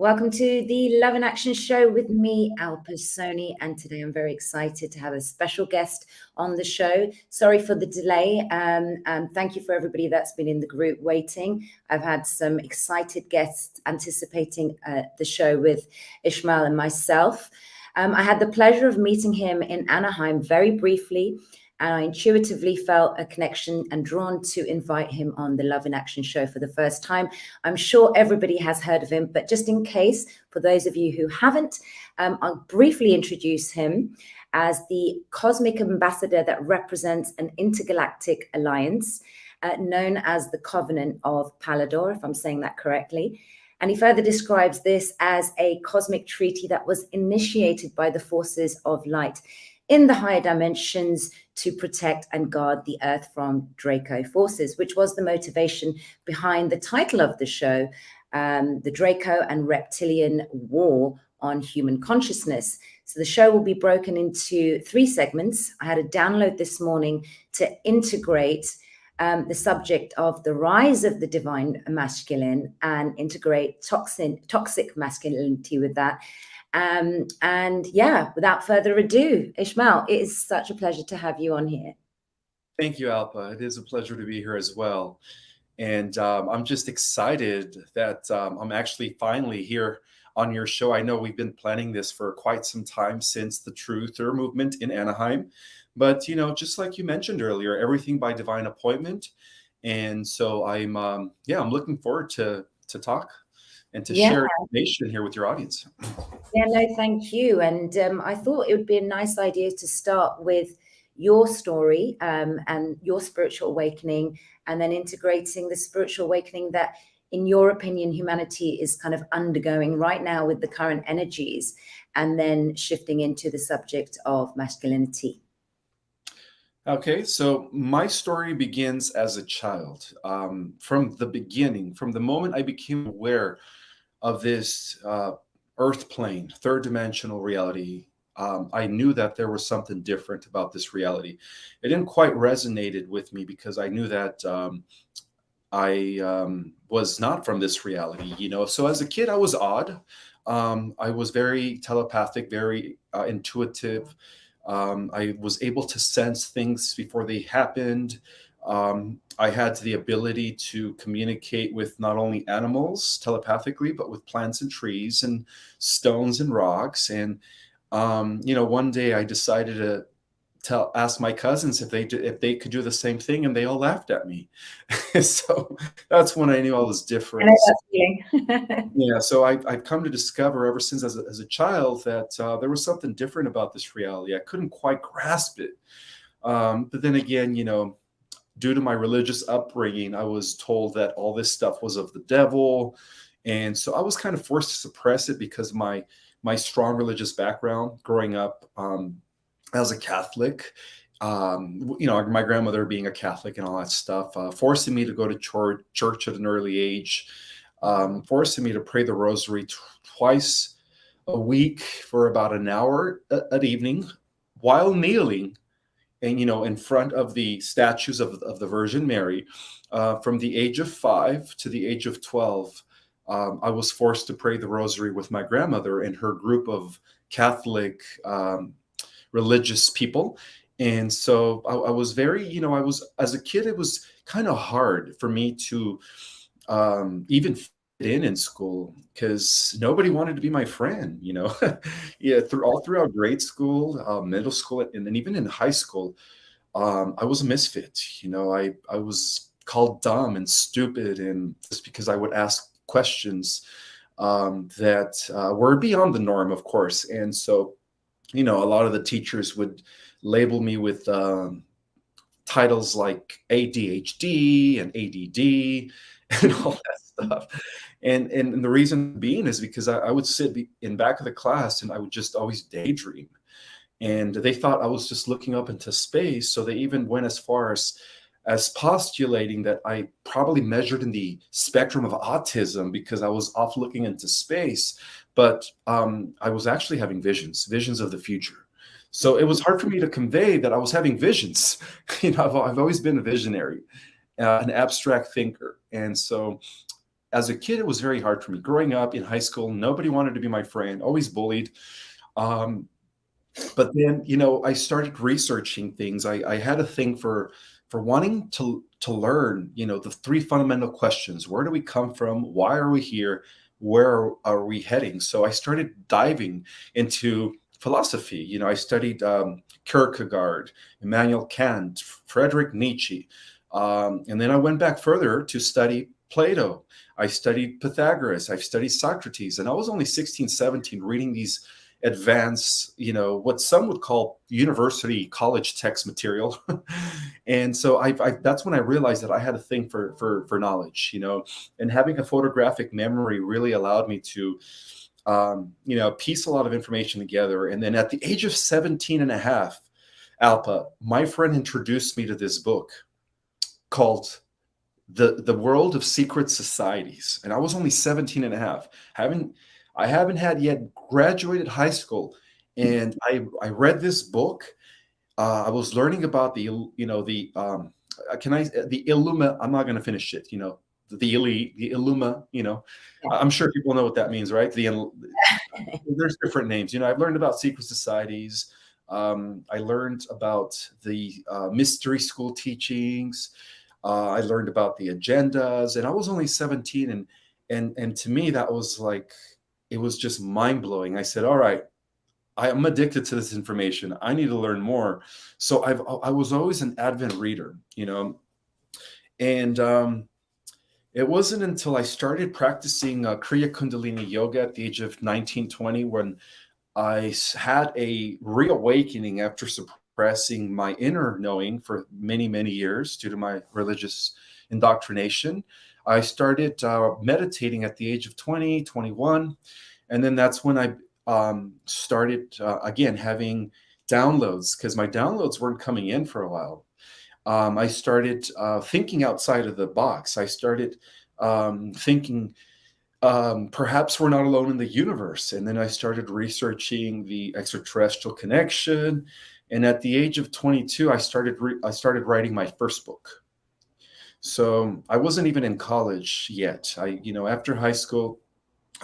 Welcome to the Love in Action show with me, Alpa, Soni, and today I'm very excited to have a special guest on the show. Sorry for the delay, and thank you for everybody that's been in the group waiting. I've had some excited guests anticipating the show with Ismael and myself. I had the pleasure of meeting him in Anaheim very briefly, and I intuitively felt a connection and drawn to invite him on the Love in Action show for the first time. I'm sure everybody has heard of him, but just in case, for those of you who haven't, I'll briefly introduce him as the cosmic ambassador that represents an intergalactic alliance known as the Covenant of Palador, if I'm saying that correctly. And he further describes this as a cosmic treaty that was initiated by the forces of light in the higher dimensions to protect and guard the Earth from Draco forces, which was the motivation behind the title of the show, the Draco and Reptilian War on Human Consciousness. So the show will be broken into 3 segments. I had a download this morning to integrate the subject of the rise of the divine masculine and integrate toxic masculinity with that. And yeah, without further ado, Ismael, it is such a pleasure to have you on here. Thank you, Alpa. It is a pleasure to be here as well. And I'm just excited that I'm actually finally here on your show. I know we've been planning this for quite some time since the Truther movement in Anaheim. But, you know, just like you mentioned earlier, everything by divine appointment. And so I'm looking forward to talk and to share information here with your audience. Yeah, no, thank you. And I thought it would be a nice idea to start with your story and your spiritual awakening, and then integrating the spiritual awakening that, in your opinion, humanity is kind of undergoing right now with the current energies, and then shifting into the subject of masculinity. Okay, so my story begins as a child. From the beginning, from the moment I became aware of this earth plane, third dimensional reality, I knew that there was something different about this reality. It didn't quite resonate with me because I knew that I was not from this reality, you know. So as a kid, I was odd. I was very telepathic, very intuitive. I was able to sense things before they happened. I had the ability to communicate with not only animals telepathically, but with plants and trees and stones and rocks. And, you know, one day I decided to ask my cousins if they could do the same thing, and they all laughed at me. So that's when I knew I was different. I know that feeling. Yeah, so I've come to discover ever since as a child that there was something different about this reality. I couldn't quite grasp it. But then again, you know, due to my religious upbringing, I was told that all this stuff was of the devil. And so I was kind of forced to suppress it because of my strong religious background growing up as a Catholic. You know, my grandmother being a Catholic and all that stuff, forcing me to go to church at an early age, forcing me to pray the rosary twice a week for about an hour at evening while kneeling, and, you know, in front of the statues of the Virgin Mary. From the age of 5 to the age of 12, I was forced to pray the rosary with my grandmother and her group of Catholic religious people. And so I was very, you know, as a kid, it was kind of hard for me to even fit in school because nobody wanted to be my friend, you know. Yeah, throughout grade school, middle school, and then even in high school, I was a misfit. You know, I was called dumb and stupid, and just because I would ask questions that were beyond the norm, of course. And so, you know, a lot of the teachers would label me with titles like ADHD and ADD and all that stuff. And the reason being is because I would sit in back of the class and I would just always daydream. And they thought I was just looking up into space. So they even went as far as postulating that I probably measured in the spectrum of autism because I was off looking into space. But I was actually having visions of the future. So it was hard for me to convey that I was having visions. You know, I've always been a visionary, an abstract thinker. And so as a kid, it was very hard for me. Growing up in high school, nobody wanted to be my friend, always bullied. Um, but then, I started researching things. I had a thing for wanting to learn, the three fundamental questions. Where do we come from? Why are we here? Where are we heading? So I started diving into philosophy. I studied Kierkegaard, Immanuel Kant, Friedrich Nietzsche. And then I went back further to study Plato. I studied Pythagoras. I've studied Socrates. And I was only 16, 17 reading these advanced, what some would call university college text material. And so that's when I realized that I had a thing for knowledge, and having a photographic memory really allowed me to, piece a lot of information together. And then at the age of 17 and a half, Alpa, my friend introduced me to this book called The World of Secret Societies. And I was only 17 and a half. I haven't had yet graduated high school, and I read this book. I was learning about the Illuma. I'm not going to finish it. The Illuma. I'm sure people know what that means, right? There's different names. I've learned about secret societies. I learned about the mystery school teachings. I learned about the agendas, and I was only 17, and to me that was like, it was just mind-blowing. I said, all right, I'm addicted to this information. I need to learn more. So I was always an avid reader, and it wasn't until I started practicing Kriya Kundalini yoga at the age of 19, 20, when I had a reawakening after suppressing my inner knowing for many, many years due to my religious indoctrination. I started meditating at the age of 20, 21. And then that's when I started, again, having downloads, because my downloads weren't coming in for a while. I started thinking outside of the box. I started thinking, perhaps we're not alone in the universe. And then I started researching the extraterrestrial connection. And at the age of 22, I started writing my first book. So I wasn't even in college yet. After high school,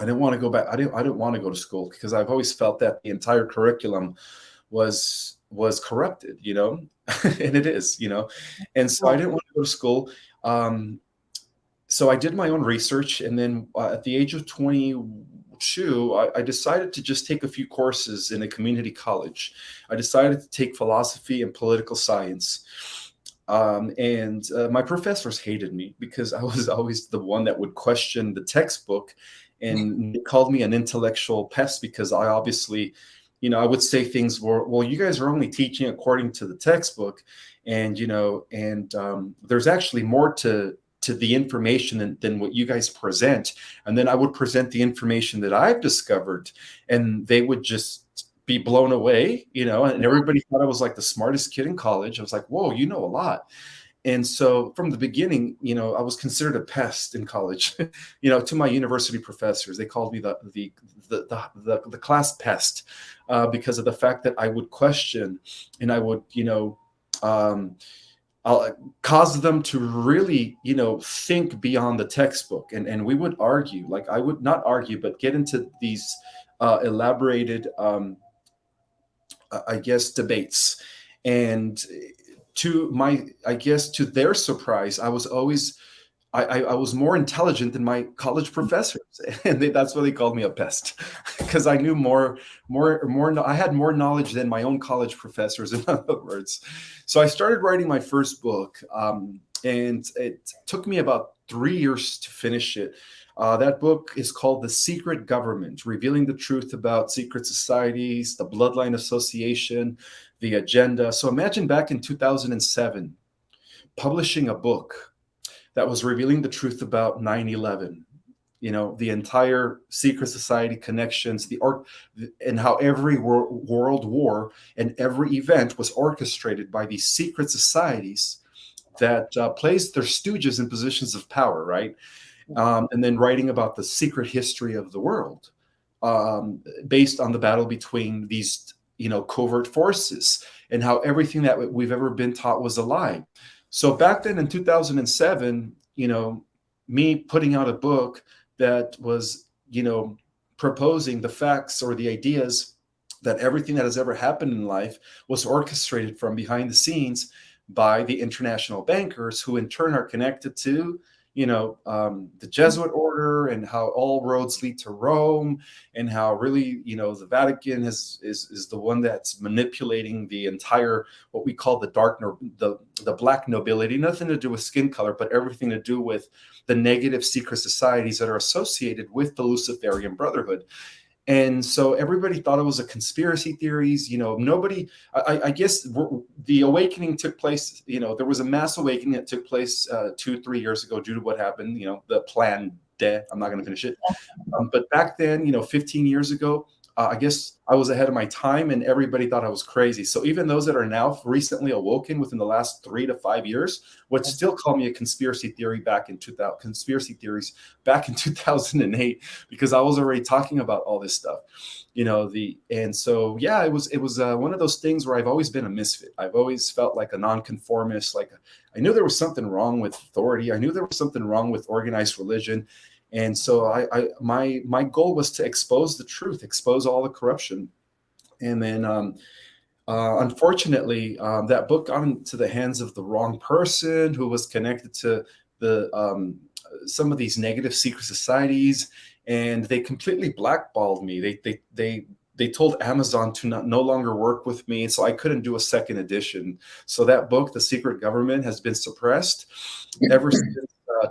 I didn't want to go back. I didn't want to go to school, because I've always felt that the entire curriculum was corrupted, and it is, and so I didn't want to go to school. So I did my own research, and then at the age of 22, I decided to just take a few courses in a community college. I decided to take philosophy and political science. And my professors hated me because I was always the one that would question the textbook, and they called me an intellectual pest because I obviously, I would say things were, well, you guys are only teaching according to the textbook, and there's actually more to the information than what you guys present. And then I would present the information that I've discovered, and they would just be blown away, and everybody thought I was like the smartest kid in college. I was like, whoa, you know a lot. And so from the beginning, I was considered a pest in college, to my university professors. They called me the class pest, because of the fact that I would question, and I would, I'll cause them to really, think beyond the textbook. And we would argue, like I would not argue, but get into these elaborated, debates. And to their surprise, I was always, I was more intelligent than my college professors, and that's why they called me a pest, because I knew more. I had more knowledge than my own college professors, in other words. So I started writing my first book, and it took me about 3 years to finish it. That book is called The Secret Government, revealing the truth about secret societies, the bloodline association, the agenda. So imagine back in 2007, publishing a book that was revealing the truth about 9/11, the entire secret society connections, and how every world war and every event was orchestrated by these secret societies that placed their stooges in positions of power, right? And then writing about the secret history of the world, based on the battle between these, covert forces, and how everything that we've ever been taught was a lie. So back then in 2007, me putting out a book that was, proposing the facts or the ideas that everything that has ever happened in life was orchestrated from behind the scenes by the international bankers, who in turn are connected to, the Jesuit order, and how all roads lead to Rome, and how really, the Vatican is the one that's manipulating the entire, what we call the black nobility, nothing to do with skin color, but everything to do with the negative secret societies that are associated with the Luciferian Brotherhood. And so everybody thought it was a conspiracy theories, nobody, I guess the awakening took place, there was a mass awakening that took place 2-3 years ago due to what happened, the plan D. I'm not going to finish it. But back then, 15 years ago, I guess I was ahead of my time, and everybody thought I was crazy. So even those that are now recently awoken within the last 3 to 5 years would still call me a conspiracy theories back in 2008, because I was already talking about all this stuff, and so yeah, it was one of those things where I've always been a misfit. I've always felt like a nonconformist. Like, I knew there was something wrong with authority. I knew there was something wrong with organized religion. And so my goal was to expose the truth, expose all the corruption. And then unfortunately, that book got into the hands of the wrong person, who was connected to some of these negative secret societies, and they completely blackballed me. They told Amazon to no longer work with me, so I couldn't do a second edition. So that book, The Secret Government, has been suppressed ever since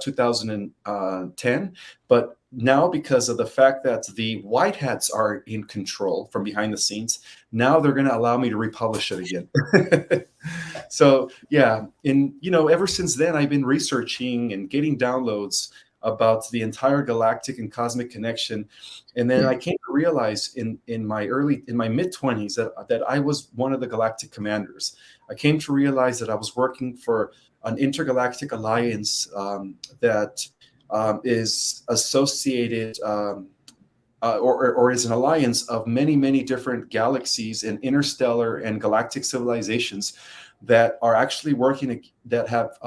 2010. But now, because of the fact that the white hats are in control from behind the scenes, now they're going to allow me to republish it again. So yeah, ever since then, I've been researching and getting downloads about the entire galactic and cosmic connection. And then I came to realize in my mid-20s that I was one of the galactic commanders. I came to realize that I was working for an intergalactic alliance that is associated or is an alliance of many, many different galaxies and interstellar and galactic civilizations that are actually working, that have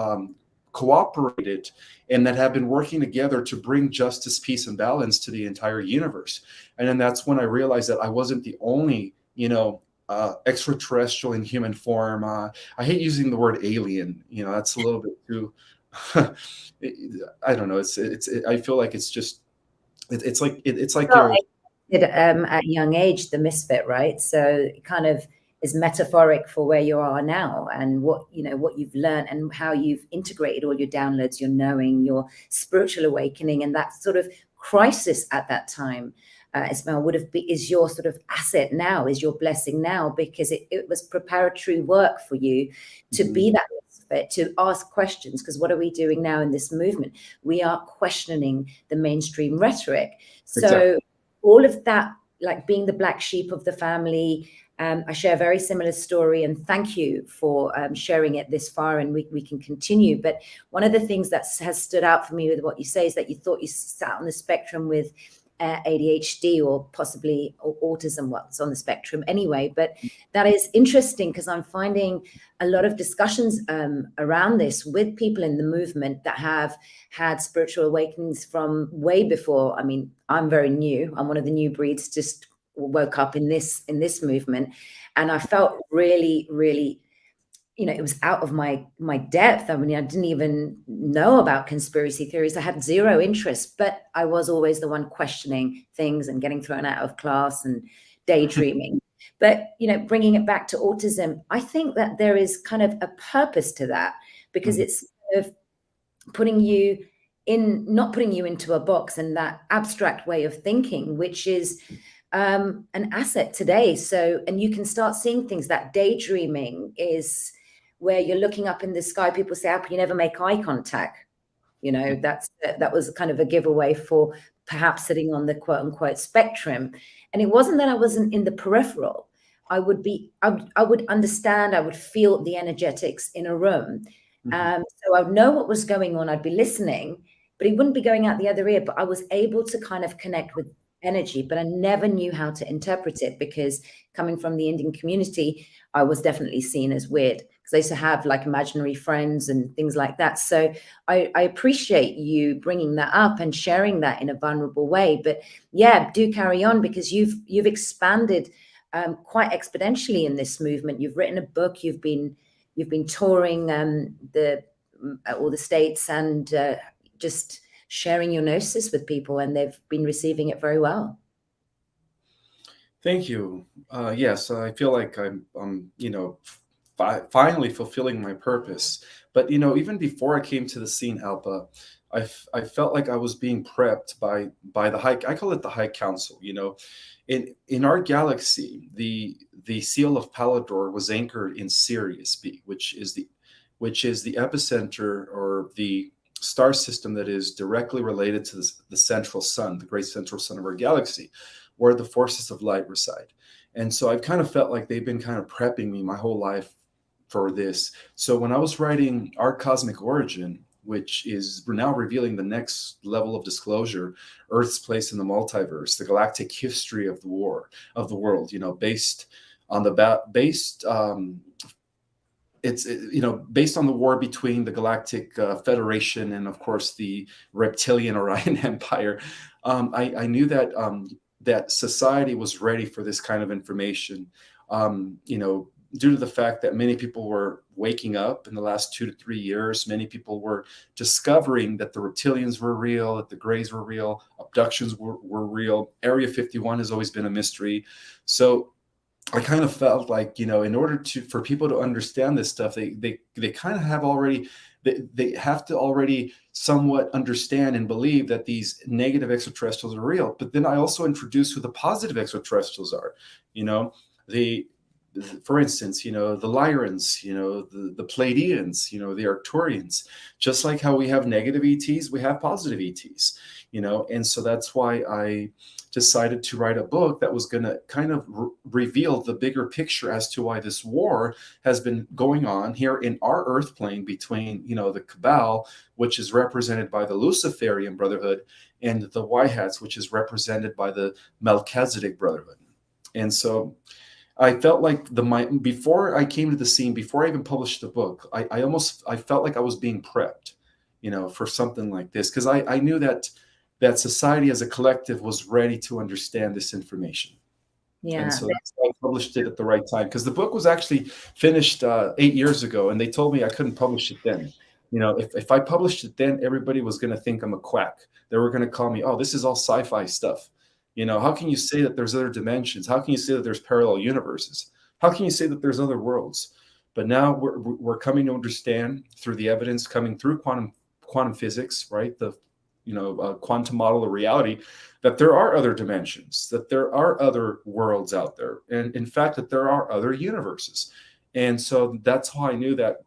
cooperated and that have been working together to bring justice, peace, and balance to the entire universe. And then that's when I realized that I wasn't the only, extraterrestrial in human form. I hate using the word alien. That's a little bit too. I don't know. I feel like it's just. It's like well, at a young age, the misfit, right? So it kind of is metaphoric for where you are now, and what you've learned, and how you've integrated all your downloads, your knowing, your spiritual awakening, and that sort of crisis at that time. Ismael, is your sort of asset now, is your blessing now, because it was preparatory work for you to be that misfit, to ask questions. Because what are we doing now in this movement? We are questioning the mainstream rhetoric. So exactly. All of that, like being the black sheep of the family, I share a very similar story, and thank you for sharing it this far, and we can continue. But one of the things that has stood out for me with what you say is that you thought you sat on the spectrum with ADHD or possibly autism. Well, it's on the spectrum anyway, but that is interesting, because I'm finding a lot of discussions around this with people in the movement that have had spiritual awakenings from way before. I mean, I'm very new. I'm one of the new breeds, just woke up in this movement, and I felt really, really, it was out of my depth. I mean, I didn't even know about conspiracy theories. I had zero interest, but I was always the one questioning things and getting thrown out of class and daydreaming. But, bringing it back to autism, I think that there is kind of a purpose to that, because it's kind of not putting you into a box and that abstract way of thinking, which is an asset today. So, and you can start seeing things. That daydreaming is where you're looking up in the sky. People say, "How can you never make eye contact?" That was kind of a giveaway for perhaps sitting on the quote unquote spectrum. And it wasn't that I wasn't in the peripheral. I would understand, I would feel the energetics in a room. So I would know what was going on. I'd be listening, but it wouldn't be going out the other ear. But I was able to kind of connect with energy, but I never knew how to interpret it because coming from the Indian community, I was definitely seen as weird because I used to have like imaginary friends and things like that. So I appreciate you bringing that up and sharing that in a vulnerable way. But yeah, do carry on because you've expanded quite exponentially in this movement. You've written a book. You've been touring all the states and just sharing your gnosis with people, and they've been receiving it very well. Thank you. Yes, I feel like I'm finally fulfilling my purpose. But even before I came to the scene, Alpa, I felt like I was being prepped by the high. I call it the High Council. In our galaxy, the seal of Palador was anchored in Sirius B, which is the epicenter or the star system that is directly related to the central sun, the great central sun of our galaxy, where the forces of light reside. And so I've kind of felt like they've been kind of prepping me my whole life for this. So when I was writing Our Cosmic Origin, which is now revealing the next level of disclosure, Earth's place in the multiverse, the galactic history of the world, based on it's based on the war between the Galactic Federation and, of course, the reptilian Orion Empire. I knew that that society was ready for this kind of information. Due to the fact that many people were waking up in the last 2 to 3 years, many people were discovering that the reptilians were real, that the Greys were real, abductions were real. Area 51 has always been a mystery. So I kind of felt like, in order for people to understand this stuff, they kind of have already, they have to already somewhat understand and believe that these negative extraterrestrials are real. But then I also introduced who the positive extraterrestrials are. For instance, the Lyrans, the Pleiadians, the Arcturians. Just like how we have negative ETs, we have positive ETs, and so that's why I decided to write a book that was going to kind of reveal the bigger picture as to why this war has been going on here in our Earth plane between, the Cabal, which is represented by the Luciferian Brotherhood, and the White Hats, which is represented by the Melchizedek Brotherhood. And so I felt like before I came to the scene, before I even published the book, I felt like I was being prepped, for something like this, because I knew that society as a collective was ready to understand this information. Yeah. And so that's why I published it at the right time, because the book was actually finished 8 years ago, and they told me I couldn't publish it then. If I published it then, everybody was going to think I'm a quack. They were going to call me, oh, this is all sci-fi stuff. How can you say that there's other dimensions? How can you say that there's parallel universes? How can you say that there's other worlds? But now we're coming to understand through the evidence coming through quantum physics, right? The quantum model of reality, that there are other dimensions, that there are other worlds out there, and in fact that there are other universes. And so that's how I knew that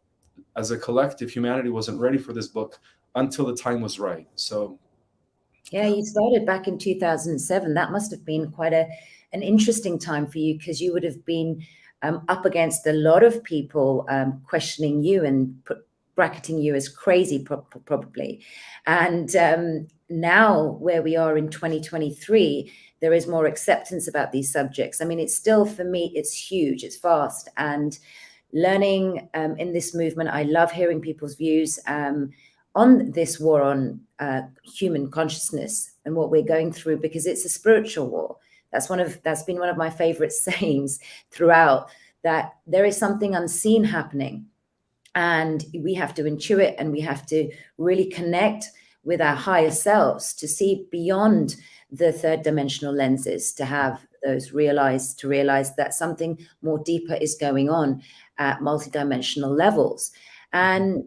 as a collective, humanity wasn't ready for this book until the time was right. So yeah, you started back in 2007. That must have been quite an interesting time for you, because you would have been up against a lot of people questioning you and bracketing you as crazy, probably. And now where we are in 2023, there is more acceptance about these subjects. I mean, it's still, for me, it's huge, it's vast. And learning in this movement, I love hearing people's views on this war on human consciousness and what we're going through, because it's a spiritual war. That's been one of my favorite sayings throughout, that there is something unseen happening, and we have to intuit, and we have to really connect with our higher selves to see beyond the third dimensional lenses, to have those realize that something more deeper is going on at multidimensional levels. And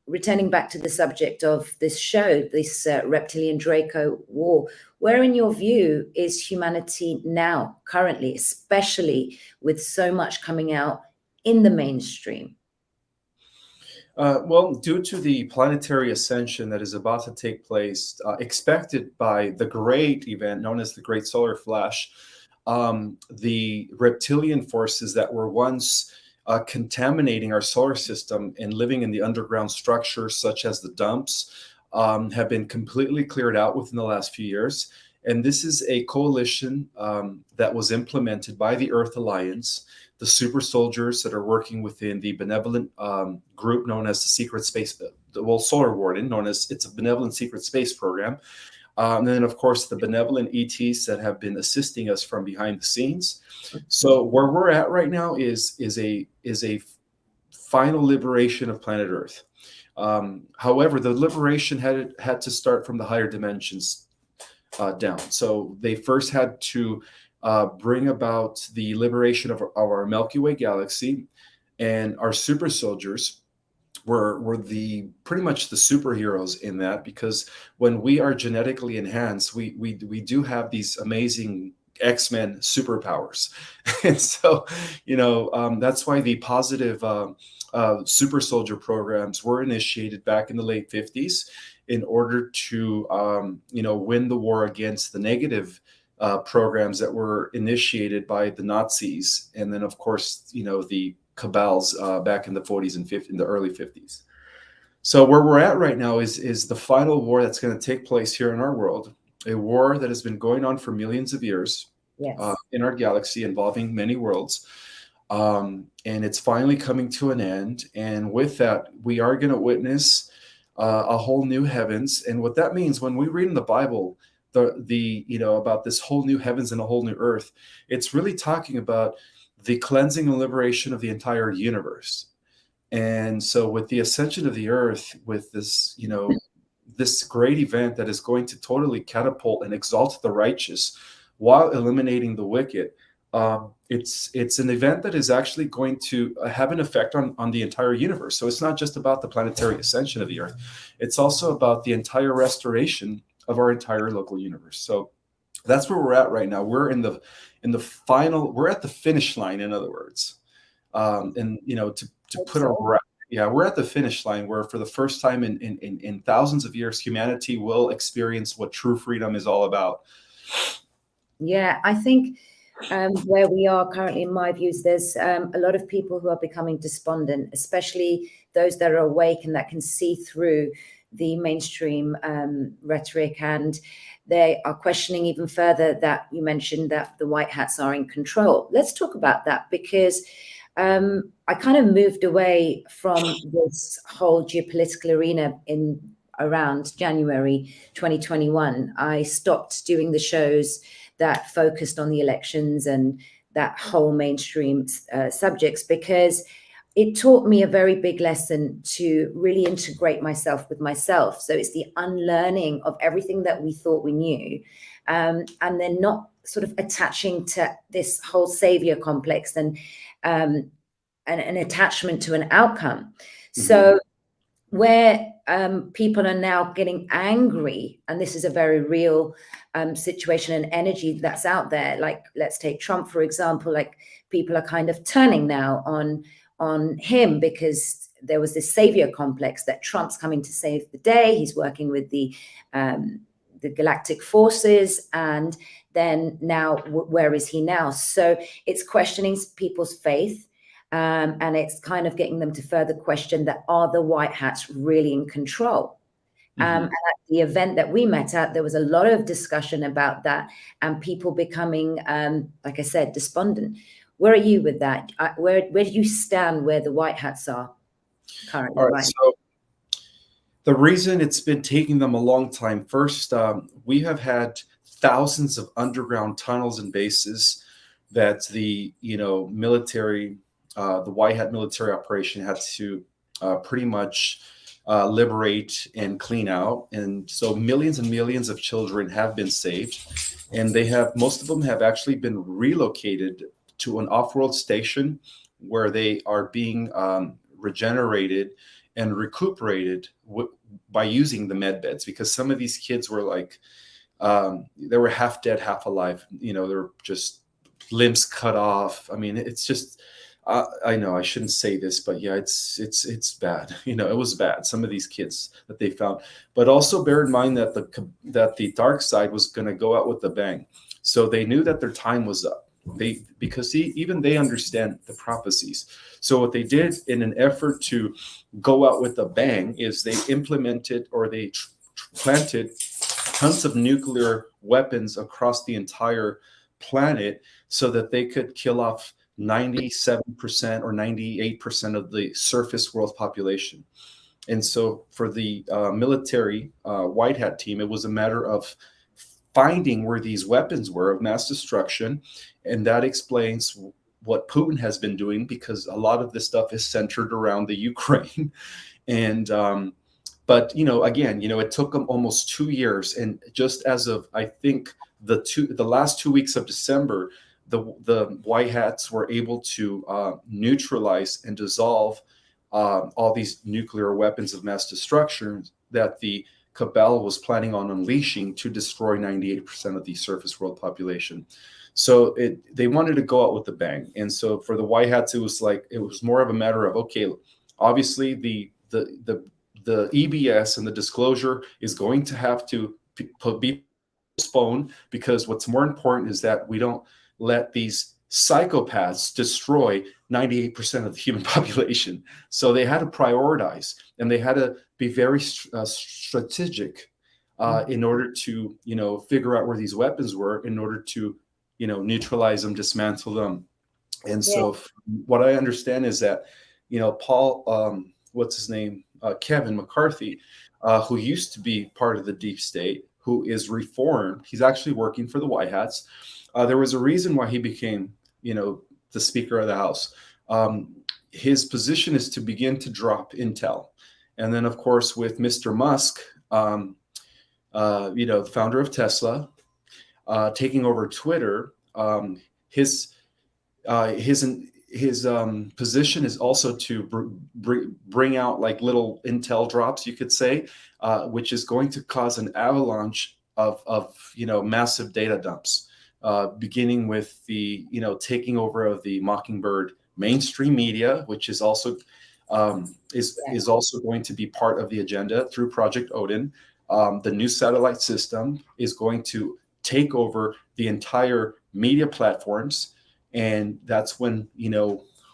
returning back to the subject of this show, this reptilian Draco war, where in your view is humanity now, currently, especially with so much coming out in the mainstream? Well, due to the planetary ascension that is about to take place, expected by the great event known as the Great Solar Flash, the reptilian forces that were once contaminating our solar system and living in the underground structures, such as the dumps, have been completely cleared out within the last few years. And this is a coalition that was implemented by the Earth Alliance, the super soldiers that are working within the benevolent group known as the Secret Space, Solar Warden, known as, it's a benevolent secret space program. And then, of course, the benevolent ETs that have been assisting us from behind the scenes. So where we're at right now is a final liberation of planet Earth. However, the liberation had to start from the higher dimensions down. So they first had to bring about the liberation of our Milky Way galaxy, and our super soldiers were the pretty much the superheroes in that, because when we are genetically enhanced, we do have these amazing X-Men superpowers. And so, that's why the positive super soldier programs were initiated back in the late 50s in order to, win the war against the negative programs that were initiated by the Nazis. And then, of course, the cabals back in the 40s and 50s, in the early 50s. So where we're at right now is the final war that's going to take place here in our world, a war that has been going on for millions of years. Yes. In our galaxy, involving many worlds. And it's finally coming to an end. And with that, we are going to witness a whole new heavens. And what that means, when we read in the Bible, about this whole new heavens and a whole new earth, it's really talking about the cleansing and liberation of the entire universe. And so with the ascension of the earth, with this, this great event that is going to totally catapult and exalt the righteous while eliminating the wicked, it's an event that is actually going to have an effect on the entire universe. So it's not just about the planetary ascension of the earth. It's also about the entire restoration of our entire local universe. So that's where we're at right now. We're in the final, we're at the finish line, in other words. To put we're at the finish line where for the first time in thousands of years, humanity will experience what true freedom is all about. Yeah, I think where we are currently, in my views, there's a lot of people who are becoming despondent, especially those that are awake and that can see through the mainstream rhetoric, and they are questioning even further that you mentioned that the white hats are in control. Let's talk about that, because I kind of moved away from this whole geopolitical arena in around January 2021. I stopped doing the shows that focused on the elections and that whole mainstream subjects, because it taught me a very big lesson to really integrate myself with myself. So it's the unlearning of everything that we thought we knew, and then not sort of attaching to this whole savior complex and an attachment to an outcome. Mm-hmm. So where people are now getting angry, and this is a very real situation and energy that's out there. Like, let's take Trump, for example. Like, people are kind of turning now on him because there was this savior complex that Trump's coming to save the day. He's working with the galactic forces, and then now where is he now? So it's questioning people's faith. And it's kind of getting them to further question that, are the white hats really in control? Mm-hmm. And at the event that we met at, there was a lot of discussion about that, and people becoming, like I said, despondent. Where are you with that? Where do you stand where the white hats are currently? All right, so the reason it's been taking them a long time, first, we have had thousands of underground tunnels and bases that the military, the white hat military operation had to pretty much liberate and clean out. And so millions and millions of children have been saved, and most of them have actually been relocated to an off-world station where they are being regenerated and recuperated by using the med beds, because some of these kids were like, they were half dead, half alive. They're just limbs cut off. I mean, it's just, I know I shouldn't say this, but yeah, it's bad. It was bad. Some of these kids that they found, but also bear in mind that the dark side was going to go out with a bang. So they knew that their time was up. Because even they understand the prophecies. So what they did in an effort to go out with a bang is they implemented, or they planted tons of nuclear weapons across the entire planet so that they could kill off 97% or 98% of the surface world population. And so for the military white hat team, it was a matter of finding where these weapons were of mass destruction. And that explains what Putin has been doing, because a lot of this stuff is centered around the Ukraine. And but again, it took them almost 2 years, and just as of, I think, the last 2 weeks of December, the white hats were able to neutralize and dissolve all these nuclear weapons of mass destruction that the cabal was planning on unleashing to destroy 98% of the surface world population. So they wanted to go out with a bang. And so for the white hats, it was more of a matter of, okay, obviously the EBS and the disclosure is going to have to be postponed, because what's more important is that we don't let these psychopaths destroy 98% of the human population. So they had to prioritize, and they had to be very strategic in order to, figure out where these weapons were, in order to, neutralize them, dismantle them. And so what I understand is that, Paul, what's his name? Kevin McCarthy, who used to be part of the deep state, who is reformed. He's actually working for the White Hats. There was a reason why he became, the Speaker of the House. His position is to begin to drop intel. And then, of course, with Mr. Musk, the founder of Tesla, taking over Twitter, his position is also to bring out like little intel drops, you could say, which is going to cause an avalanche of massive data dumps, beginning with the taking over of the Mockingbird mainstream media, which is also is also going to be part of the agenda through Project Odin. The new satellite system is going to take over the entire media platforms. And that's when,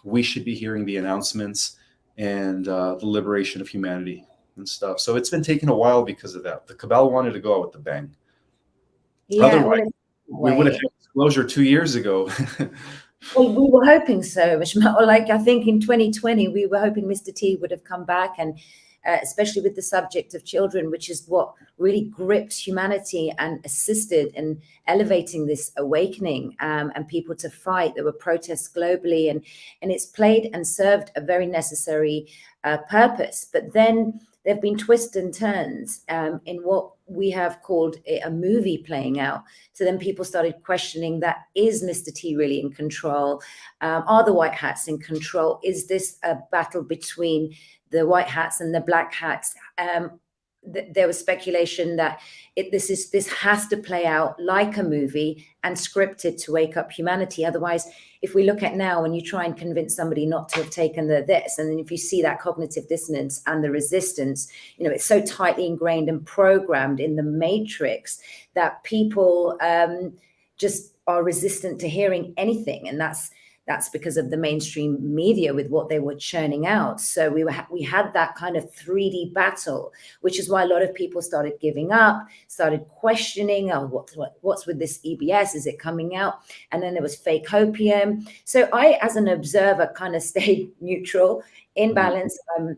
we should be hearing the announcements and the liberation of humanity and stuff. So it's been taking a while because of that. The cabal wanted to go out with the bang. Yeah, otherwise, we would have had disclosure 2 years ago. Well, we were hoping so, Ismael. I think in 2020, we were hoping Mr. T would have come back, and especially with the subject of children, which is what really gripped humanity and assisted in elevating this awakening and people to fight. There were protests globally, and it's played and served a very necessary purpose. But then there have been twists and turns in what we have called a movie playing out. So then people started questioning that, is Mr. T really in control? Are the white hats in control? Is this a battle between the white hats and the black hats? There was speculation that this has to play out like a movie and scripted to wake up humanity. Otherwise, if we look at now, when you try and convince somebody not to have taken this, and then if you see that cognitive dissonance and the resistance, it's so tightly ingrained and programmed in the matrix that people just are resistant to hearing anything. And that's because of the mainstream media with what they were churning out. So we had that kind of 3D battle, which is why a lot of people started giving up, started questioning, what's with this EBS? Is it coming out? And then there was fake opium. So I, as an observer, kind of stayed neutral, in balance. I'm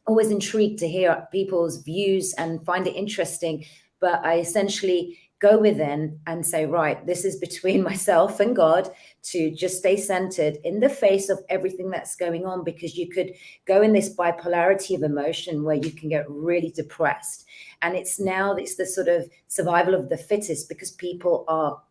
always intrigued to hear people's views and find it interesting. But I essentially go within and say, right, this is between myself and God, to just stay centered in the face of everything that's going on, because you could go in this bipolarity of emotion where you can get really depressed. And it's the sort of survival of the fittest, because people are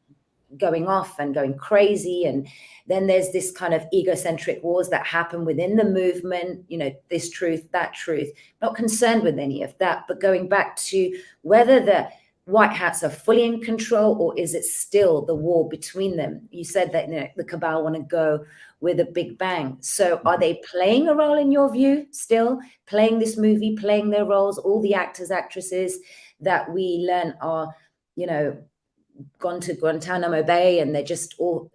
going off and going crazy. And then there's this kind of egocentric wars that happen within the movement, this truth, that truth, not concerned with any of that, but going back to whether the white hats are fully in control, or is it still the war between them? You said that the cabal want to go with a big bang. So are they playing a role in your view, still playing this movie, playing their roles? All the actors, actresses that we learn are, gone to Guantanamo Bay, and they're just all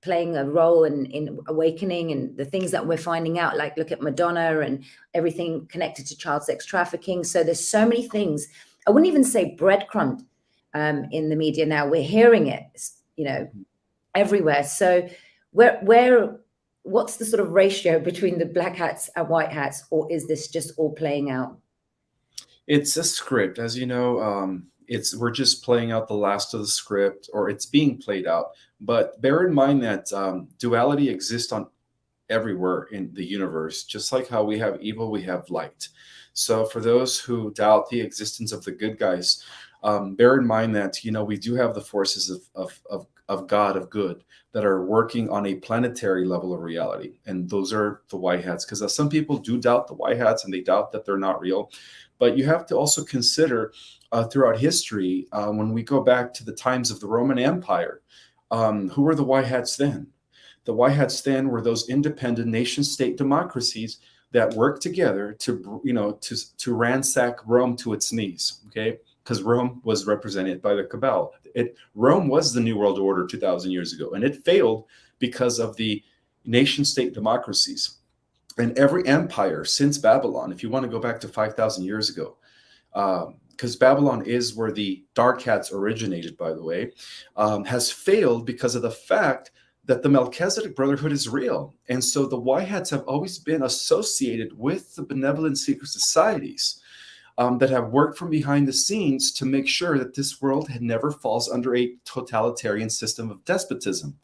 playing a role in awakening, and the things that we're finding out, like look at Madonna and everything connected to child sex trafficking. So there's so many things. I wouldn't even say breadcrumb in the media now. We're hearing it, everywhere. So what's the sort of ratio between the black hats and white hats, or is this just all playing out? It's a script, as you know. We're just playing out the last of the script, or it's being played out. But bear in mind that duality exists on everywhere in the universe, just like how we have evil, we have light. So for those who doubt the existence of the good guys, bear in mind that we do have the forces of God, of good, that are working on a planetary level of reality, and those are the white hats. Because some people do doubt the white hats, and they doubt that they're not real. But you have to also consider throughout history, when we go back to the times of the Roman Empire, who were the white hats then? The white hats then were those independent nation-state democracies that worked together to ransack Rome to its knees. Okay, because Rome was represented by the cabal. Rome was the New World Order 2,000 years ago, and it failed because of the nation-state democracies. And every empire since Babylon, if you want to go back to 5,000 years ago, because Babylon is where the dark hats originated, by the way, has failed because of the fact that the Melchizedek Brotherhood is real. And so the white hats have always been associated with the benevolent secret societies that have worked from behind the scenes to make sure that this world never falls under a totalitarian system of despotism.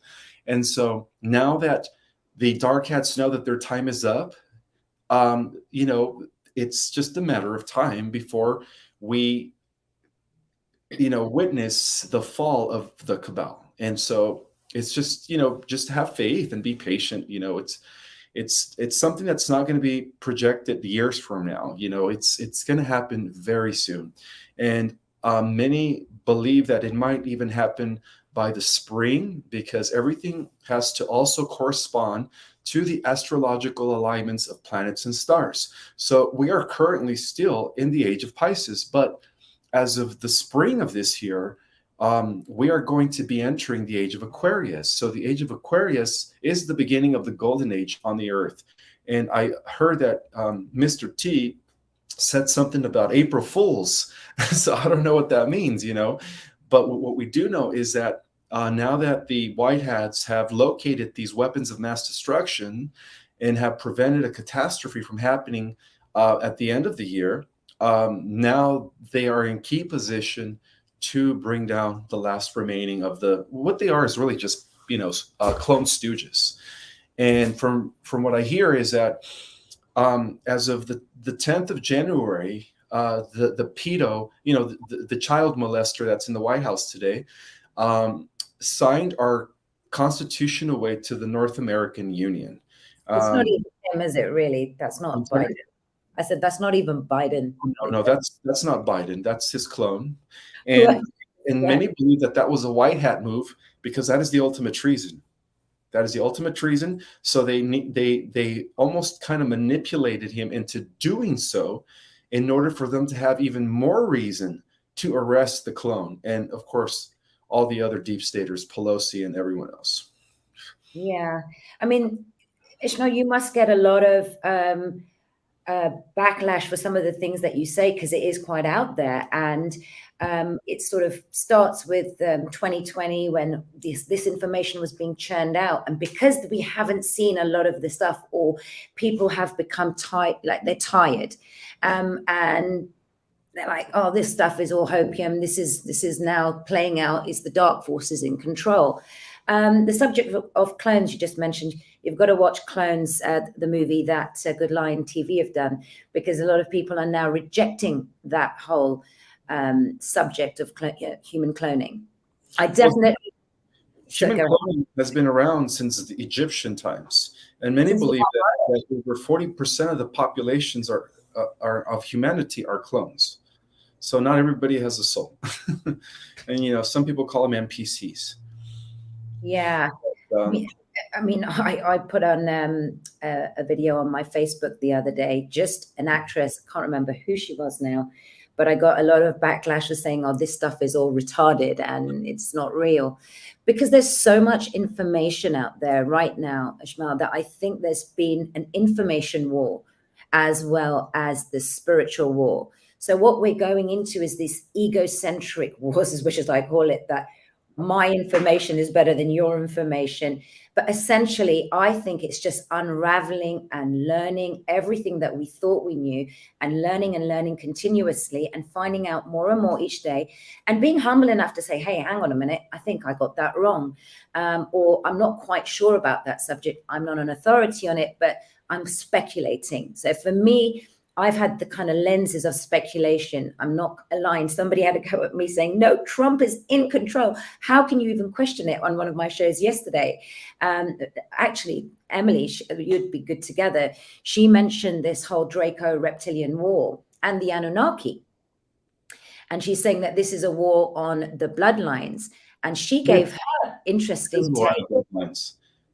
And so now that the dark hats know that their time is up, it's just a matter of time before we, witness the fall of the cabal. And so it's just, just have faith and be patient. It's something that's not going to be projected years from now. It's going to happen very soon. And many believe that it might even happen by the spring, because everything has to also correspond to the astrological alignments of planets and stars. So we are currently still in the age of Pisces, but as of the spring of this year, we are going to be entering the age of Aquarius. So the age of Aquarius is the beginning of the golden age on the earth. And I heard that Mr. T said something about April Fools. So I don't know what that means, But what we do know is that now that the white hats have located these weapons of mass destruction and have prevented a catastrophe from happening at the end of the year, now they are in key position to bring down the last remaining of what they are is really just, clone stooges. And from what I hear is that as of the 10th of January, the pedo, the child molester that's in the White House today, signed our constitution away to the North American Union. It's not even him, is it really? That's not Biden. I said, that's not even Biden. No, that's not Biden. That's his clone. And many believe that was a white hat move, because that is the ultimate treason. That is the ultimate treason. So they almost kind of manipulated him into doing so in order for them to have even more reason to arrest the clone. And of course, all the other deep staters, Pelosi and everyone else. Yeah. I mean, Ishmael, you must get a lot of backlash for some of the things that you say, because it is quite out there. And it sort of starts with 2020, when this information was being churned out. And because we haven't seen a lot of the stuff, or people have become tired, like they're tired, and they're like, oh, this stuff is all hopium. This is now playing out. Is the dark forces in control? The subject of clones you just mentioned, you've got to watch Clones, the movie that Good Lion TV have done, because a lot of people are now rejecting that whole subject of human cloning. I definitely... Human cloning has been around since the Egyptian times, and many believe that over 40% of the populations of humanity are clones. So not everybody has a soul. And, some people call them NPCs. Yeah. I put on a video on my Facebook the other day, just an actress, I can't remember who she was now, but I got a lot of backlash for saying, oh, this stuff is all retarded and it's not real. Because there's so much information out there right now, Ishmael, that I think there's been an information war as well as the spiritual war. So what we're going into is this egocentric wars, which is I call it, that my information is better than your information. But essentially, I think it's just unraveling and learning everything that we thought we knew, and learning continuously, and finding out more and more each day, and being humble enough to say, hey, hang on a minute, I think I got that wrong. Or I'm not quite sure about that subject. I'm not an authority on it, but I'm speculating. So for me, I've had the kind of lenses of speculation. I'm not aligned. Somebody had a go at me saying, no, Trump is in control. How can you even question it, on one of my shows yesterday? Actually, Emily, you'd be good together. She mentioned this whole Draco reptilian war and the Anunnaki. And she's saying that this is a war on the bloodlines. And she gave her interesting take.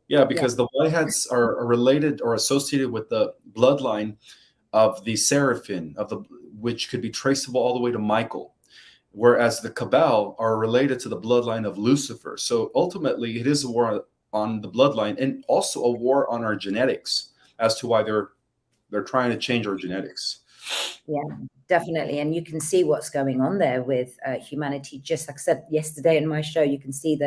Yeah, because the Whiteheads are related or associated with the bloodline of the Seraphim, which could be traceable all the way to Michael, whereas the Cabal are related to the bloodline of Lucifer. So ultimately, it is a war on the bloodline, and also a war on our genetics, as to why they're trying to change our genetics. Yeah, definitely. And you can see what's going on there with humanity. Just like I said yesterday in my show, you can see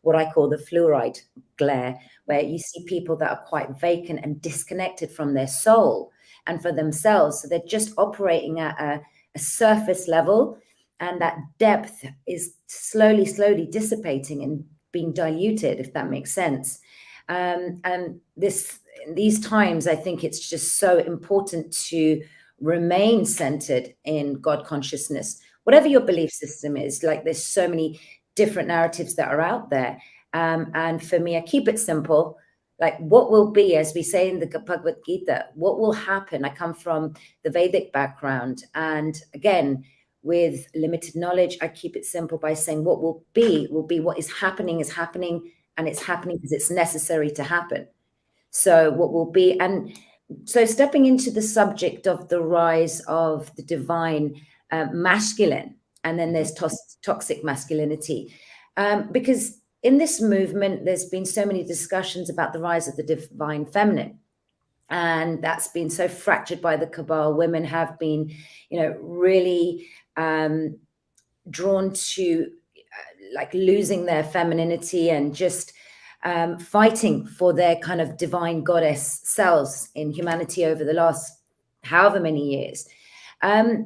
what I call the fluoride glare, where you see people that are quite vacant and disconnected from their soul and for themselves. So they're just operating at a surface level, and that depth is slowly dissipating and being diluted, if that makes sense. And these times, I think it's just so important to remain centered in God consciousness, whatever your belief system is. Like, there's so many different narratives that are out there. And for me, I keep it simple. Like, what will be, as we say in the Bhagavad Gita, what will happen? I come from the Vedic background. And again, with limited knowledge, I keep it simple by saying what will be what is happening, and it's happening because it's necessary to happen. So what will be, and so stepping into the subject of the rise of the divine masculine, and then there's toxic masculinity, because in this movement, there's been so many discussions about the rise of the divine feminine, and that's been so fractured by the Cabal. Women have been, really drawn to like losing their femininity and just fighting for their kind of divine goddess selves in humanity over the last however many years.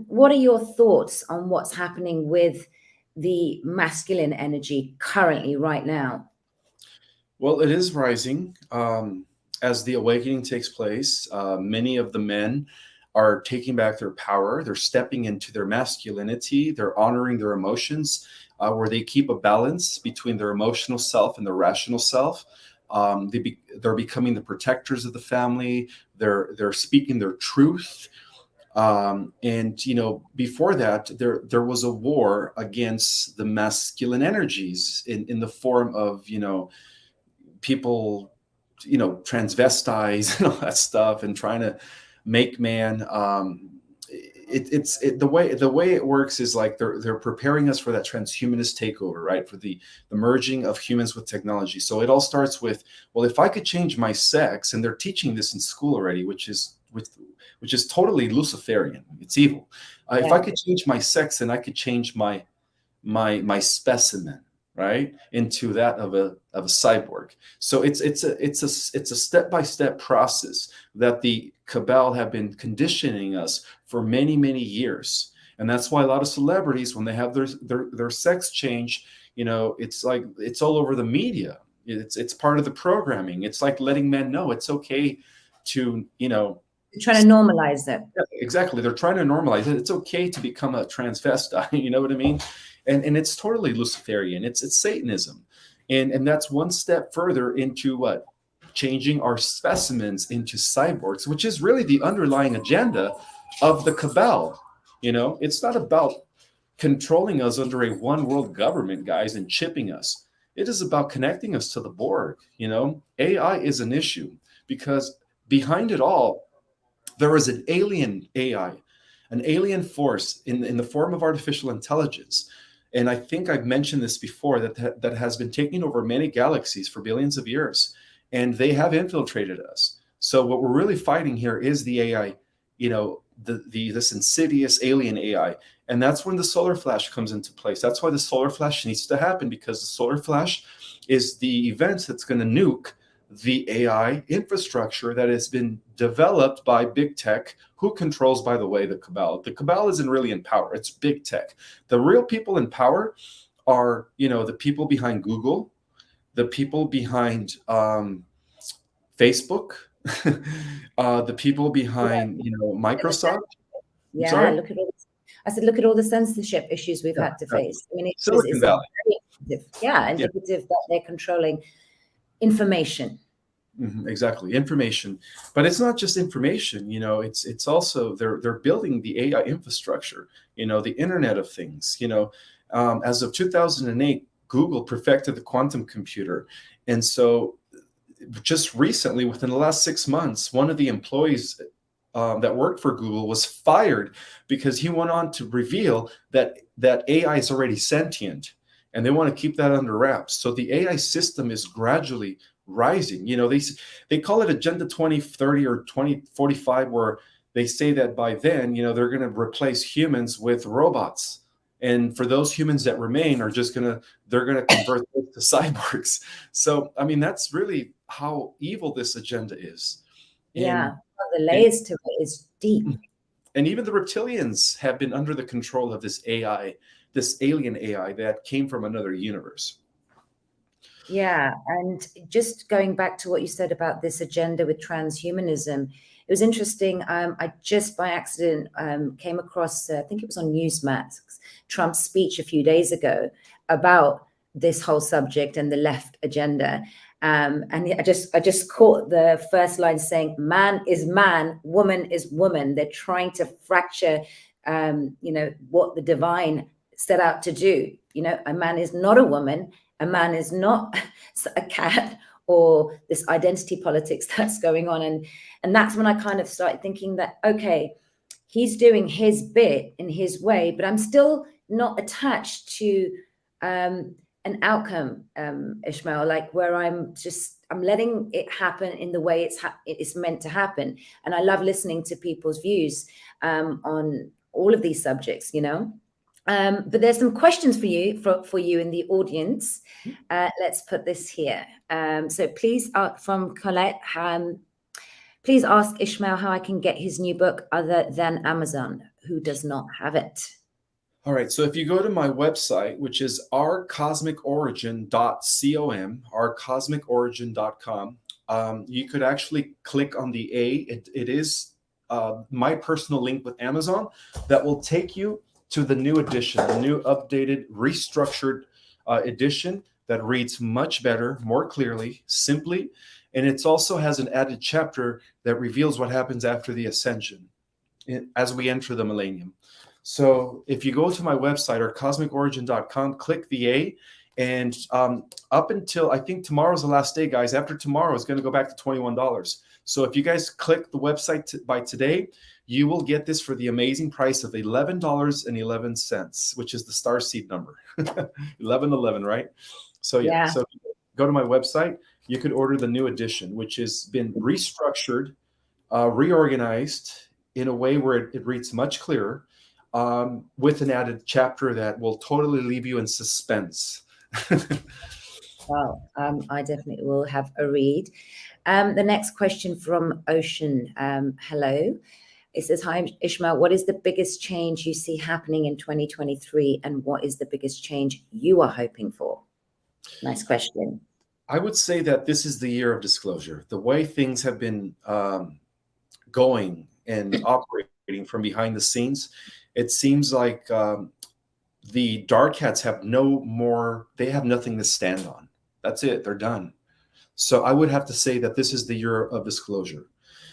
What are your thoughts on what's happening with the masculine energy currently right now? Well, it is rising as the awakening takes place. Many of the men are taking back their power. They're stepping into their masculinity. They're honoring their emotions, where they keep a balance between their emotional self and their rational self. They're becoming the protectors of the family. They're speaking their truth. And before that, there was a war against the masculine energies in the form of people, transvestites and all that stuff, and trying to make man. The way it works is like they're preparing us for that transhumanist takeover, right? For the merging of humans with technology. So it all starts with, well, if I could change my sex, and they're teaching this in school already, which is totally Luciferian. It's evil. If I could change my sex, then I could change my specimen, right, into that of a cyborg. So it's a step-by-step process that the Cabal have been conditioning us for many years, and that's why a lot of celebrities, when they have their sex change, it's like it's all over the media. It's part of the programming. It's like letting men know it's okay to trying to normalize it. Yeah, exactly. They're trying to normalize it. It's okay to become a transvestite. You know what I mean? And it's totally Luciferian. It's Satanism. And that's one step further into what? Changing our specimens into cyborgs, which is really the underlying agenda of the Cabal. It's not about controlling us under a one world government, guys, and chipping us. It is about connecting us to the Borg. AI is an issue because behind it all, there is an alien AI, an alien force in the form of artificial intelligence. And I think I've mentioned this before, that has been taking over many galaxies for billions of years, and they have infiltrated us. So what we're really fighting here is the AI, this insidious alien AI. And that's when the solar flash comes into place. That's why the solar flash needs to happen, because the solar flash is the event that's going to nuke the AI infrastructure that has been developed by big tech, who controls, by the way, the cabal. The cabal isn't really in power. It's big tech. The real people in power are, the people behind Google, the people behind Facebook, the people behind, Microsoft. Yeah, Sorry? look at all. I said, look at all the censorship issues we've had to face. I mean, Silicon Valley. Indicative that they're controlling information. Exactly, information. But it's not just information. It's also they're building the AI infrastructure. The Internet of Things. As of 2008, Google perfected the quantum computer, and so just recently, within the last 6 months, one of the employees that worked for Google was fired because he went on to reveal that AI is already sentient, and they want to keep that under wraps. So the AI system is gradually rising. They call it Agenda 2030 or 2045, where they say that by then, they're going to replace humans with robots. And for those humans that remain they're going to convert them to cyborgs. So, I mean, that's really how evil this agenda is. The layers to it is deep. And even the reptilians have been under the control of this AI, this alien AI that came from another universe. Yeah, and just going back to what you said about this agenda with transhumanism, it was interesting. I just by accident came across, I think it was on Newsmax, Trump's speech a few days ago about this whole subject and the left agenda. And I just caught the first line saying, "Man is man, woman is woman." They're trying to fracture, what the divine set out to do. A man is not a woman. A man is not a cat, or this identity politics that's going on. And that's when I kind of started thinking that, okay, he's doing his bit in his way, but I'm still not attached to an outcome, Ismael, like where I'm letting it happen in the way it's meant to happen. And I love listening to people's views on all of these subjects, But there's some questions for you in the audience. Let's put this here. So please, from Colette, please ask Ismael how I can get his new book other than Amazon. Who does not have it? All right. So if you go to my website, which is ourcosmicorigin.com, ourcosmicorigin.com, you could actually click on the A. It is my personal link with Amazon that will take you to the new edition, the new updated, restructured edition that reads much better, more clearly, simply. And it also has an added chapter that reveals what happens after the ascension as we enter the millennium. So if you go to my website, or cosmicorigin.com, click the A, and up until, I think tomorrow's the last day, guys. After tomorrow, it's going to go back to $21. So if you guys click the website by today, you will get this for the amazing price of $11.11, which is the starseed number. 1111, right? So yeah. So go to my website. You could order the new edition, which has been restructured, reorganized in a way where it reads much clearer, with an added chapter that will totally leave you in suspense. Well, I definitely will have a read. The next question from Ocean. Hello. It says, "Hi, Ismael, what is the biggest change you see happening in 2023, and what is the biggest change you are hoping for?" Nice question. I would say that this is the year of disclosure. The way things have been going and operating from behind the scenes, it seems like the dark hats have they have nothing to stand on. That's it. They're done. So I would have to say that this is the year of disclosure.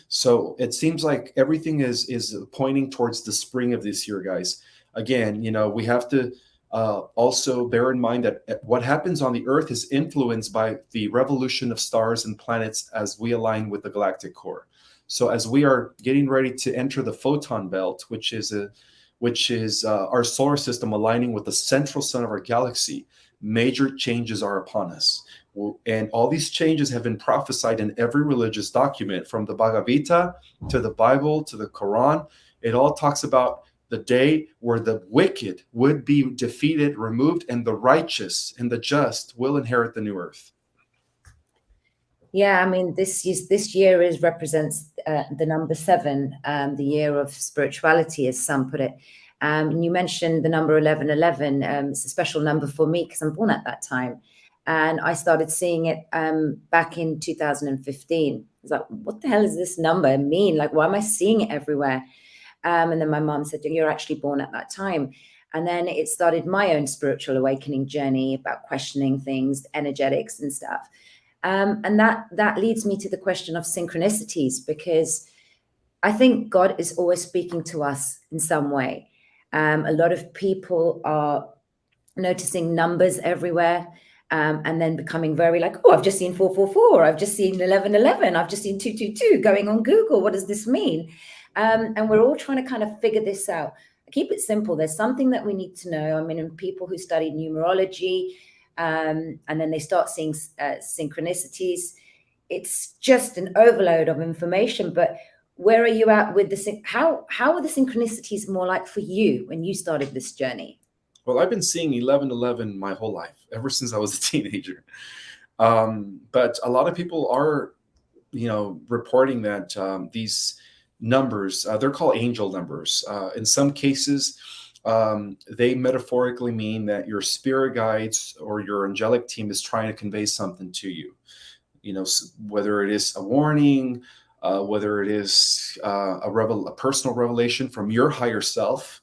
So it seems like everything is pointing towards the spring of this year, guys. Again, we have to also bear in mind that what happens on the Earth is influenced by the revolution of stars and planets as we align with the galactic core. So as we are getting ready to enter the photon belt, which is our solar system aligning with the central sun of our galaxy, major changes are upon us. And all these changes have been prophesied in every religious document, from the Bhagavad Gita to the Bible to the Quran. It all talks about the day where the wicked would be defeated, removed, and the righteous and the just will inherit the new earth. Yeah, I mean, this year represents the number 7, the year of spirituality, as some put it. And you mentioned the number 1111. It's a special number for me because I'm born at that time, and I started seeing it back in 2015. I was like, "What the hell does this number mean? Like, why am I seeing it everywhere?" And then my mom said, "You're actually born at that time." And then it started my own spiritual awakening journey about questioning things, energetics and stuff. And that leads me to the question of synchronicities, because I think God is always speaking to us in some way. A lot of people are noticing numbers everywhere, and then becoming very like, "Oh, I've just seen 444, I've just seen 1111, I've just seen 222 going on Google. What does this mean?" And we're all trying to kind of figure this out. Keep it simple. There's something that we need to know. I mean, in people who study numerology, and then they start seeing synchronicities, it's just an overload of information. But where are you at with the how are the synchronicities more like for you when you started this journey? Well, I've been seeing 1111 my whole life, ever since I was a teenager. But a lot of people are, reporting that these numbers, they're called angel numbers. In some cases, they metaphorically mean that your spirit guides or your angelic team is trying to convey something to you. Whether it is a warning, whether it is a personal revelation from your higher self.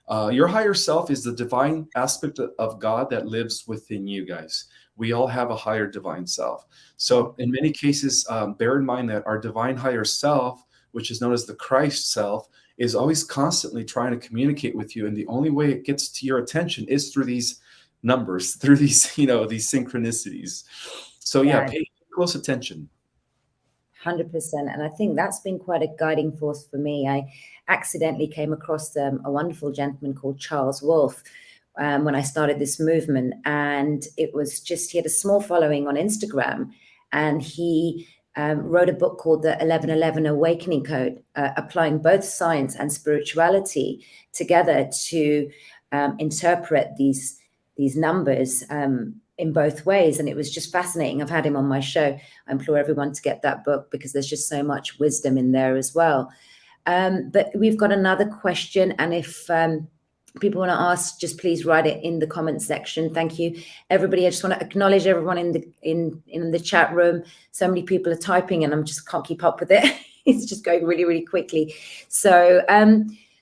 Your higher self is the divine aspect of God that lives within you guys. We all have a higher divine self. So in many cases, bear in mind that our divine higher self, which is known as the Christ self, is always constantly trying to communicate with you. And the only way it gets to your attention is through these numbers, through these, these synchronicities. So yeah, pay close attention. 100%. And I think that's been quite a guiding force for me. I accidentally came across a wonderful gentleman called Charles Wolfe when I started this movement. And it was just, he had a small following on Instagram, and he wrote a book called the 1111 Awakening Code, applying both science and spirituality together to interpret these numbers in both ways. And it was just fascinating. I've had him on my show. I implore everyone to get that book because there's just so much wisdom in there as well. But we've got another question. And if people want to ask, just please write it in the comment section. Thank you, everybody. I just want to acknowledge everyone in the chat room. So many people are typing and I just can't keep up with it. It's just going really, really quickly. So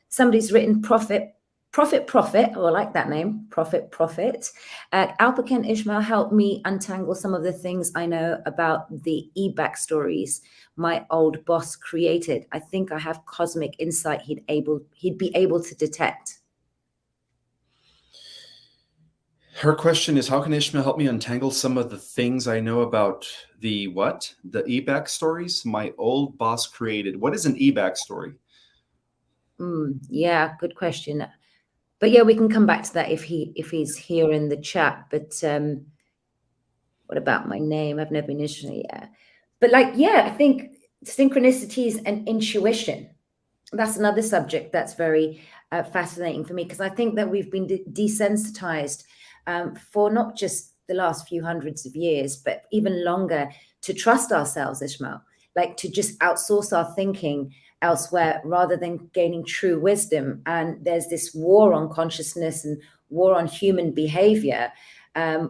somebody's written Prophet. Oh, I like that name, Prophet. Alpa, can Ismael help me untangle some of the things I know about the backstories my old boss created? I think I have cosmic insight he'd be able to detect. Her question is, how can Ismael help me untangle some of the things I know about the what? The backstories my old boss created. What is an backstory? Yeah, good question. But yeah, we can come back to that if he's here in the chat. But what about my name? I've never been interested. Yeah, but I think synchronicities and intuition. That's another subject that's very fascinating for me, because I think that we've been desensitized for not just the last few hundreds of years, but even longer, to trust ourselves, Ismael, like to just outsource our thinking elsewhere rather than gaining true wisdom. And there's this war on consciousness and war on human behavior,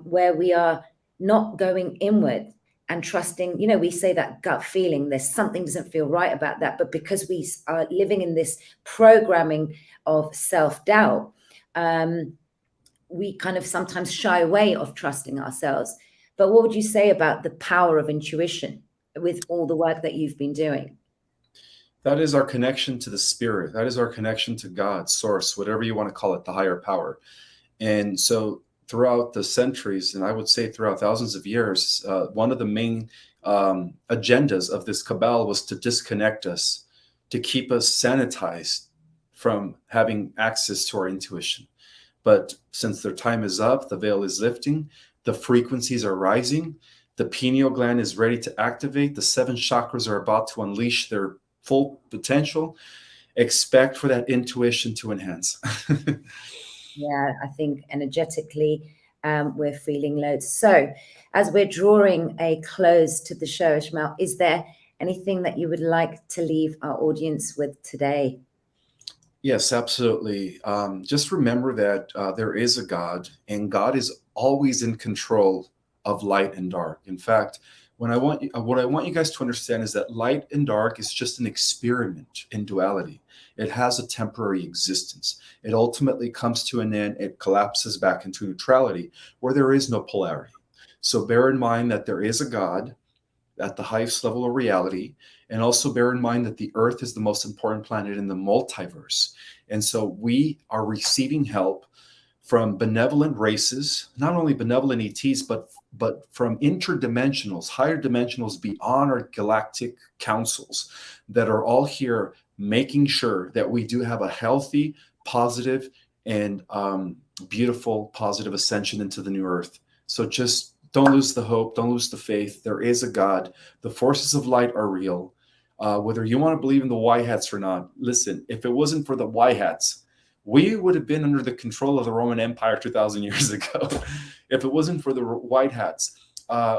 where we are not going inward and trusting. We say that gut feeling, there's something doesn't feel right about that, but because we are living in this programming of self-doubt, we kind of sometimes shy away of trusting ourselves. But what would you say about the power of intuition with all the work that you've been doing? That is our connection to the spirit. That is our connection to God, source, whatever you want to call it, the higher power. And so throughout the centuries, and I would say throughout thousands of years, one of the main agendas of this cabal was to disconnect us, to keep us sanitized from having access to our intuition. But since their time is up, the veil is lifting, the frequencies are rising, the pineal gland is ready to activate, the 7 chakras are about to unleash their full potential. expect for that intuition to enhance. Yeah, I think energetically we're feeling loads. So as we're drawing a close to the show, Ismael, is there anything that you would like to leave our audience with today? Yes, absolutely. Just remember that there is a God, and God is always in control of light and dark. In fact, what I want you guys to understand is that light and dark is just an experiment in duality. It has a temporary existence. It ultimately comes to an end. It collapses back into neutrality, where there is no polarity. So bear in mind that there is a God at the highest level of reality. And also bear in mind that the Earth is the most important planet in the multiverse. And so we are receiving help from benevolent races, not only benevolent ETs, but from interdimensionals, higher dimensionals beyond our galactic councils that are all here making sure that we do have a healthy, positive, and beautiful, positive ascension into the new Earth. So just don't lose the hope. Don't lose the faith. There is a God. The forces of light are real. Whether you want to believe in the white hats or not, listen, if it wasn't for the white hats, we would have been under the control of the Roman Empire 2,000 years ago. If it wasn't for the white hats,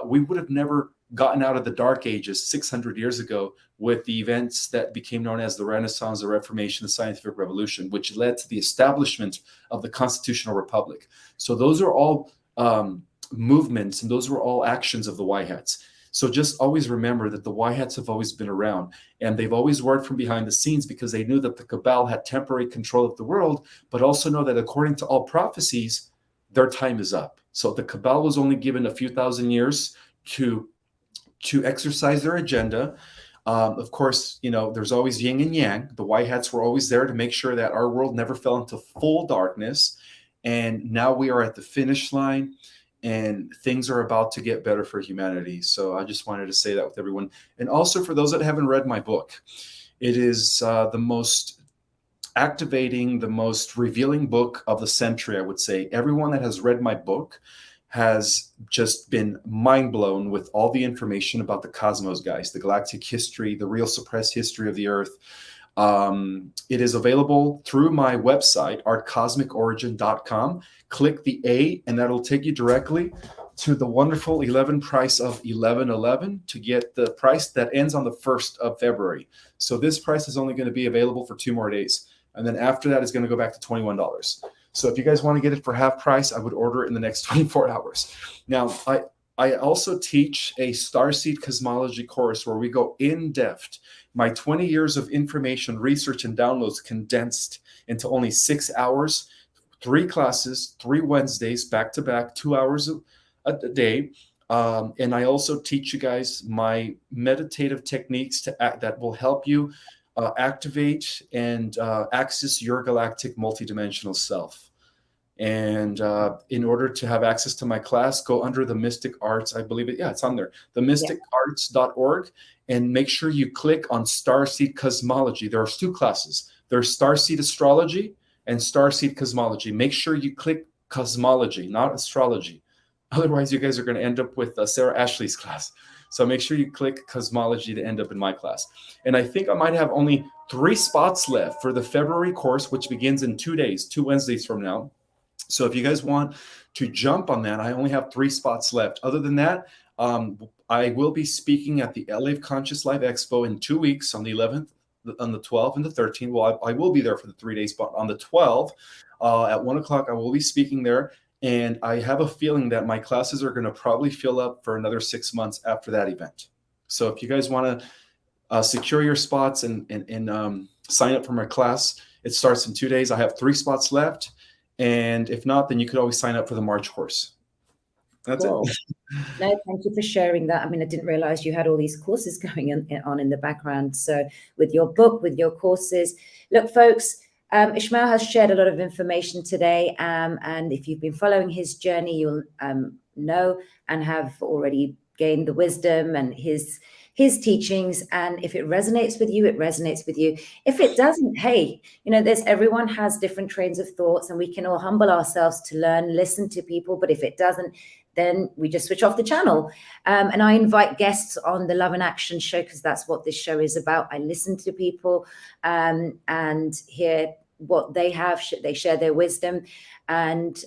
we would have never gotten out of the Dark Ages 600 years ago with the events that became known as the Renaissance, the Reformation, the Scientific Revolution, which led to the establishment of the Constitutional Republic. So those are all movements, and those were all actions of the white hats. So just always remember that the white hats have always been around, and they've always worked from behind the scenes because they knew that the cabal had temporary control of the world, but also know that according to all prophecies, their time is up. So the cabal was only given a few thousand years to exercise their agenda. Of course, there's always yin and yang. The white hats were always there to make sure that our world never fell into full darkness. And now we are at the finish line, and things are about to get better for humanity. So I just wanted to say that with everyone. And also for those that haven't read my book, it is the most activating, the most revealing book of the century, I would say. Everyone that has read my book has just been mind blown with all the information about the cosmos, guys, the galactic history, the real suppressed history of the Earth. It is available through my website, ourcosmicorigin.com. Click the A, and that'll take you directly to the wonderful 11 price of 1111 to get the price that ends on the 1st of February. So this price is only going to be available for 2 more days. And then after that, it's going to go back to $21. So if you guys want to get it for half price, I would order it in the next 24 hours. Now, I also teach a starseed cosmology course where we go in depth. My 20 years of information, research, and downloads condensed into only 6 hours, 3 classes, 3 Wednesdays, back to back, 2 hours a day. And I also teach you guys my meditative techniques that will help you activate and access your galactic multidimensional self. And in order to have access to my class, go under the Mystic Arts. I believe it. Yeah, it's on there. themysticarts.org. And make sure you click on Starseed Cosmology. There's 2 classes. There's Starseed Astrology and Starseed Cosmology. Make sure you click Cosmology, not Astrology. Otherwise, you guys are going to end up with Sarah Ashley's class. So make sure you click Cosmology to end up in my class. And I think I might have only 3 spots left for the February course, which begins in 2 days, 2 Wednesdays from now. So if you guys want to jump on that, I only have 3 spots left. Other than that, I will be speaking at the LA of Conscious Live Expo in 2 weeks on the 11th, on the 12th, and the 13th. Well, I will be there for the 3 days, but on the 12th at 1 o'clock, I will be speaking there. And I have a feeling that my classes are going to probably fill up for another 6 months after that event. So if you guys want to secure your spots and sign up for my class, it starts in 2 days. I have 3 spots left. And if not, then you could always sign up for the March course. That's Cool. it. No, thank you for sharing that. I mean, I didn't realize you had all these courses going on in the background. So with your book, with your courses, look, folks, Ismael has shared a lot of information today. And if you've been following his journey, you'll know and have already gained the wisdom and his teachings. And if it resonates with you, it resonates with you. If it doesn't, hey, everyone has different trains of thoughts, and we can all humble ourselves to learn, listen to people. But if it doesn't, then we just switch off the channel. And I invite guests on the Love in Action show because that's what this show is about. I listen to people and hear what they have. They share their wisdom. And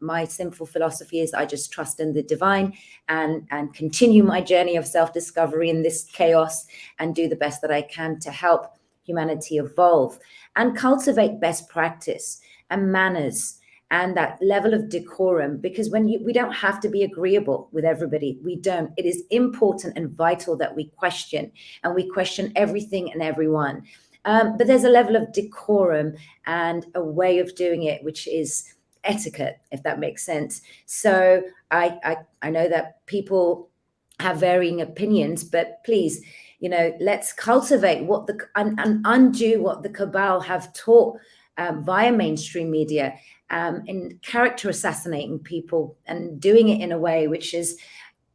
my simple philosophy is I just trust in the divine and continue my journey of self-discovery in this chaos and do the best that I can to help humanity evolve and cultivate best practice and manners and that level of decorum, because we don't have to be agreeable with everybody. We don't. It is important and vital that we question, and we question everything and everyone. But there's a level of decorum and a way of doing it, which is etiquette, if that makes sense. So I know that people have varying opinions, but please, let's cultivate and undo what the cabal have taught via mainstream media in character assassinating people and doing it in a way which is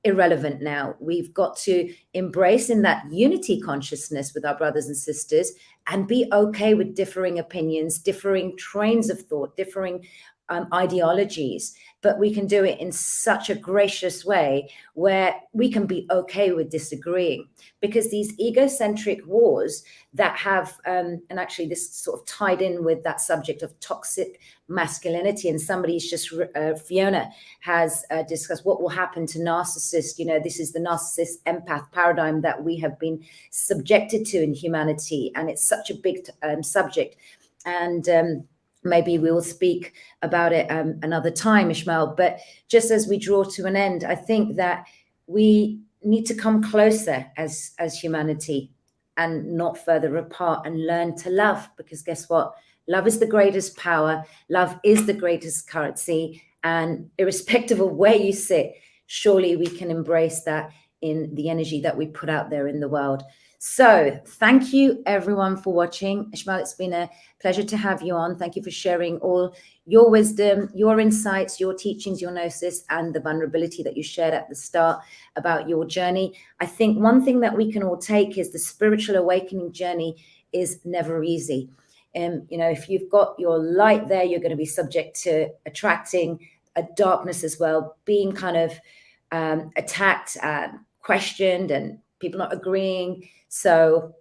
irrelevant now. We've got to embrace in that unity consciousness with our brothers and sisters and be okay with differing opinions, differing trains of thought, differing ideologies, but we can do it in such a gracious way where we can be okay with disagreeing, because these egocentric wars that have, and actually this sort of tied in with that subject of toxic masculinity, and somebody's just, Fiona has discussed what will happen to narcissists. This is the narcissist empath paradigm that we have been subjected to in humanity, and it's such a big subject. And maybe we will speak about it another time, Ismael. But just as we draw to an end, I think that we need to come closer as humanity and not further apart, and learn to love, because guess what? Love is the greatest power. Love is the greatest currency. And irrespective of where you sit, surely we can embrace that in the energy that we put out there in the world. So thank you everyone for watching. Ismael, it's been a pleasure to have you on. Thank you for sharing all your wisdom, your insights, your teachings, your gnosis, and the vulnerability that you shared at the start about your journey. I think one thing that we can all take is the spiritual awakening journey is never easy. If you've got your light there, you're going to be subject to attracting a darkness as well, being kind of attacked and questioned and people not agreeing. So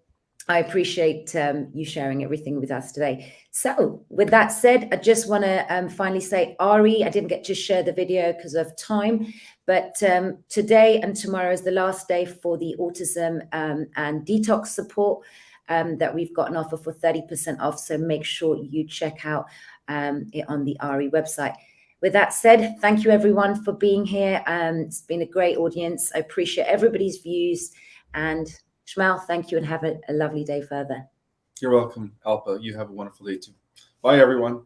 I appreciate you sharing everything with us today. So with that said, I just want to finally say, ARII, I didn't get to share the video because of time, but today and tomorrow is the last day for the autism and detox support that we've got an offer for 30% off. So make sure you check out it on the ARII website. With that said, thank you everyone for being here. It's been a great audience. I appreciate everybody's views. And Ismael, thank you and have a lovely day further. You're welcome, Alpa. You have a wonderful day too. Bye, everyone.